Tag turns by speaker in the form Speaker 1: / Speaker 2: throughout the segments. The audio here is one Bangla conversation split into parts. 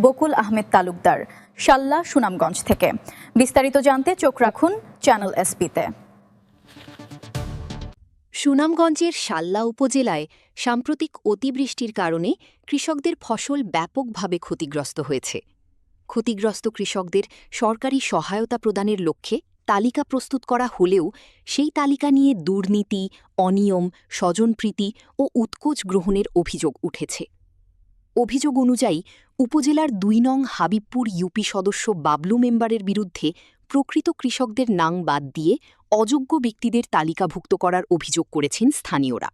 Speaker 1: বকুল আহমেদ তালুকদার, শাল্লা, সুনামগঞ্জ থেকে। বিস্তারিত জানতে চোখ রাখুন চ্যানেল এসপিতে।
Speaker 2: সুনামগঞ্জের শাল্লা উপজেলায় সাম্প্রতিক অতিবৃষ্টির কারণে কৃষকদের ফসল ব্যাপকভাবে ক্ষতিগ্রস্ত হয়েছে। ক্ষতিগ্রস্ত কৃষকদের সরকারি সহায়তা প্রদানের লক্ষ্যে তালিকা প্রস্তুত করা হলেও সেই তালিকা নিয়ে দুর্নীতি, অনিয়ম, স্বজনপ্রীতি ও উৎকোচ গ্রহণের অভিযোগ উঠেছে। অভিযোগ অনুযায়ী উপজেলার ২ নং হাবিবপুর ইউপি সদস্য বাবলু মেম্বারের বিরুদ্ধে প্রকৃত কৃষকদের নাম বাদ দিয়ে অযোগ্য ব্যক্তিদের তালিকাভুক্ত করার অভিযোগ করেছেন স্থানীয়রা।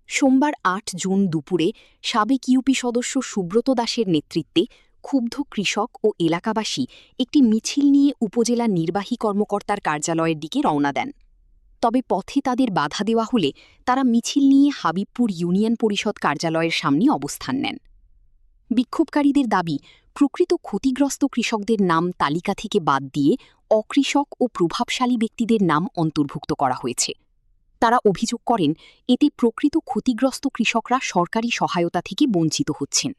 Speaker 2: সোমবার ৮ জুন দুপুরে সাবেক ইউপি সদস্য সুব্রত দাসের নেতৃত্বে ক্ষুব্ধ কৃষক ও এলাকাবাসী একটি মিছিল নিয়ে উপজেলা নির্বাহী কর্মকর্তার কার্যালয়ের দিকে রওনা দেন। তবে পথে তাদের বাধা দেওয়া হলে তারা মিছিল নিয়ে হাবিবপুর ইউনিয়ন পরিষদ কার্যালয়ের সামনে অবস্থান নেন। বিক্ষোভকারীদের দাবি, প্রকৃত ক্ষতিগ্রস্ত কৃষকদের নাম তালিকা থেকে বাদ দিয়ে অকৃষক ও প্রভাবশালী ব্যক্তিদের নাম অন্তর্ভুক্ত করা হয়েছে। তারা অভিযোগ করেন, এতে প্রকৃত ক্ষতিগ্রস্ত কৃষকরা সরকারি সহায়তা থেকে বঞ্চিত হচ্ছেন।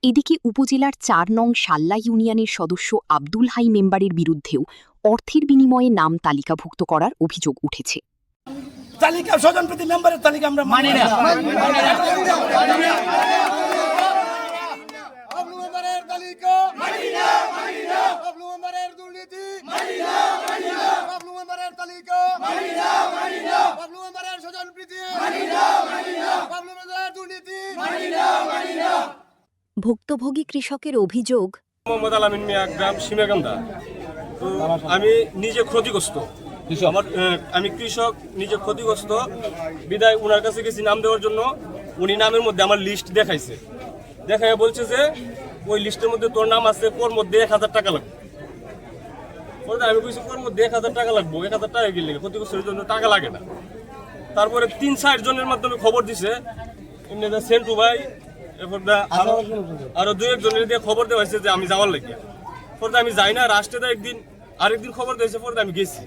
Speaker 2: এদিকে উপজেলার ৪ নং শাল্লা ইউনিয়নের সদস্য আব্দুল হাই মেম্বারের বিরুদ্ধেও অর্থের বিনিময়ে নাম তালিকাভুক্ত করার অভিযোগ উঠেছে।
Speaker 3: তালিকা স্বজনপ্রীতি মেম্বারের তালিকা আমরা মানি না।
Speaker 2: ভুক্তভোগী কৃষকের অভিযোগ,
Speaker 4: মোহাম্মদ আলামিন মিয়া, গ্রাম সীমাকান্দা। তো আমি নিজে ক্ষতিগ্রস্ত, আমি কৃষক, নিজে ক্ষতিগ্রস্ত বিদায় ওনার কাছে গেছি নাম দেওয়ার জন্য। উনি নামের মধ্যে আমার লিস্ট দেখাইছে, দেখাইয়া বলছে যে ওই লিস্টের মধ্যে তোর নাম আছে, তোর মধ্যে ১,০০০ টাকা লাগবে। আমি বলছি তোর মধ্যে ১,০০০ টাকা লাগবো, ১,০০০ টাকা গেলে ক্ষতিগ্রস্তের জন্য টাকা লাগে না। তারপরে ৩-৪ জনের মাধ্যমে খবর দিছে, এমনি সেন্টু ভাই, এরপর আরো ২-১ জনের দিয়ে খবর দেওয়া হয়েছে যে আমি যাওয়ার লাগে। পরে আমি যাই না, রাষ্ট্রে আরেকদিন খবর দিয়েছে। পরে আমি গেছি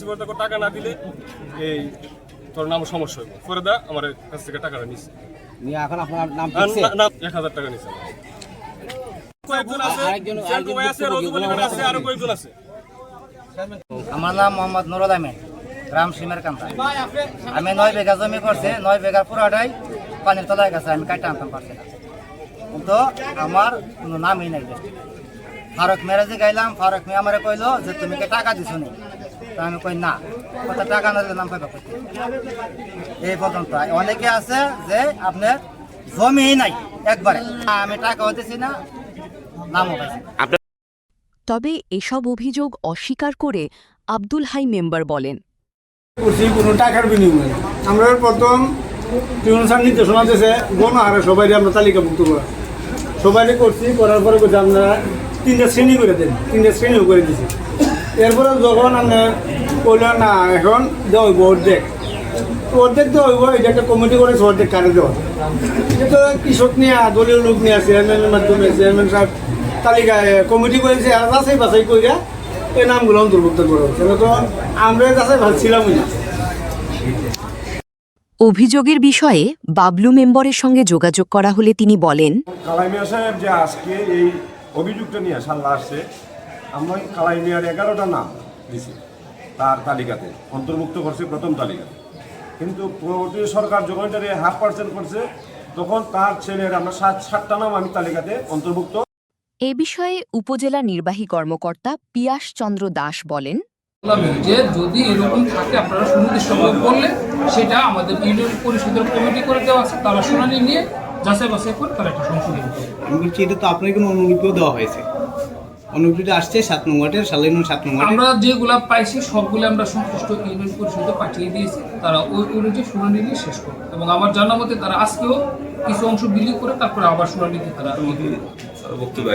Speaker 4: পরে তাকে টাকা না দিলে এই তোর নাম সমস্যা হইব। পরে আমার কাছ থেকে টাকাটা নিচ্ছে, ১,০০০ টাকা নিচ্ছে। আরো কয়েকজন আছে।
Speaker 5: আমার নাম মোহাম্মদ নুরুল আমিন, গ্রাম সীমাকান্দা। আমি ৯ বিঘা জমি করছি, ৯ বিঘার পুরাটাই পানির তলায় গেছে, আমি কাটতে আনতাম পারছি না। কিন্তু আমার কোনো নামই নাই। ফারুক মেরাজে গাইলাম, ফারুক মেয়ে আমার কইলো যে তুমি কি টাকা দিছো নি? আমি কই না, কত টাকা না দিলে নাম পাইবা করতে। এই পর্যন্ত অনেকে আছে যে আপনার জমি নাই একবারে, আমি টাকাও দিছি না, নামও পাইছি।
Speaker 2: তবে এসব অভিযোগ অস্বীকার করে আব্দুল হাই মেম্বার বলেন,
Speaker 6: কোনো টাকার বিনিময়ে আমরা প্রথম টিউনসার নির্দেশনা দিয়েছে গণহারে সবাই আমরা তালিকাভুক্ত করা, সবাই করছি। করার পরে বলছি আপনারা 3টা শ্রেণী করে দেন, 3টা শ্রেণীও করে দিয়েছি। এরপরে যখন আপনার বলল না এখন দেওয়া হইব অর্ধেক দেওয়া হইব, এটা একটা কমিটি করেছে অর্ধেক কারে দেওয়া। এটা তো কৃষক নিয়ে দলীয় লোক নিয়ে চেয়ারম্যানের মাধ্যমে চেয়ারম্যান সাহেব তালিকায় কমিটি করেছে, আর যাচাই বাছাই করে এই নামগুলো অন্তর্ভুক্ত করা হচ্ছে। তো আমরা যাচাই ভাবছিলামই না।
Speaker 2: অভিযোগের বিষয়ে বাবলু মেম্বারের সঙ্গে যোগাযোগ করা হলে তিনি বলেন,
Speaker 4: কালাই মিয়া সাহেব যে আজকে এই অভিযোগটা নিয়ে শাল্লা আসছে, আমরা কালাই মিয়ার 11টা নাম দিছি তার তালিকাতে, অন্তর্ভুক্ত করছে প্রথম তালিকাতে। কিন্তু পরবর্তী সরকার যখন এটারে 0.5% করছে, তখন তার ছেলের আমরা 7টা নাম আমি তালিকাতে অন্তর্ভুক্ত।
Speaker 2: এ বিষয়ে উপজেলা নির্বাহী কর্মকর্তা পিয়াস চন্দ্র দাস বলেন,
Speaker 7: যে যদি এরকম থাকে আপনারা সুনির্দিষ্টভাবে বললে সেটা আমাদের ইউনিয়ন পরিষদের কমিটি করে দেওয়া আছে, তারা শুনানি নিয়ে যাচাই বাছাই করে তারা একটা সংশোধন করে।
Speaker 8: আমি বলছি এটা তো আপনার কোনো অনুলিপিও দেওয়া হয়েছে, অনুলিপিটা আসছে 7 নং ওয়ার্ডের সালেনুর 7 নং।
Speaker 7: আমরা যেগুলা পাইছি সবগুলো আমরা সংশ্লিষ্ট ইউনিয়ন পরিষদে পাঠিয়ে দিয়েছি, তারা ওই অনুযায়ী শুনানি নিয়ে শেষ করবে। এবং আমার জানা মতে তারা আজকেও কিছু অংশ বিলি করে তারপরে আবার শুনানি দিয়ে তারা বক্তব্য।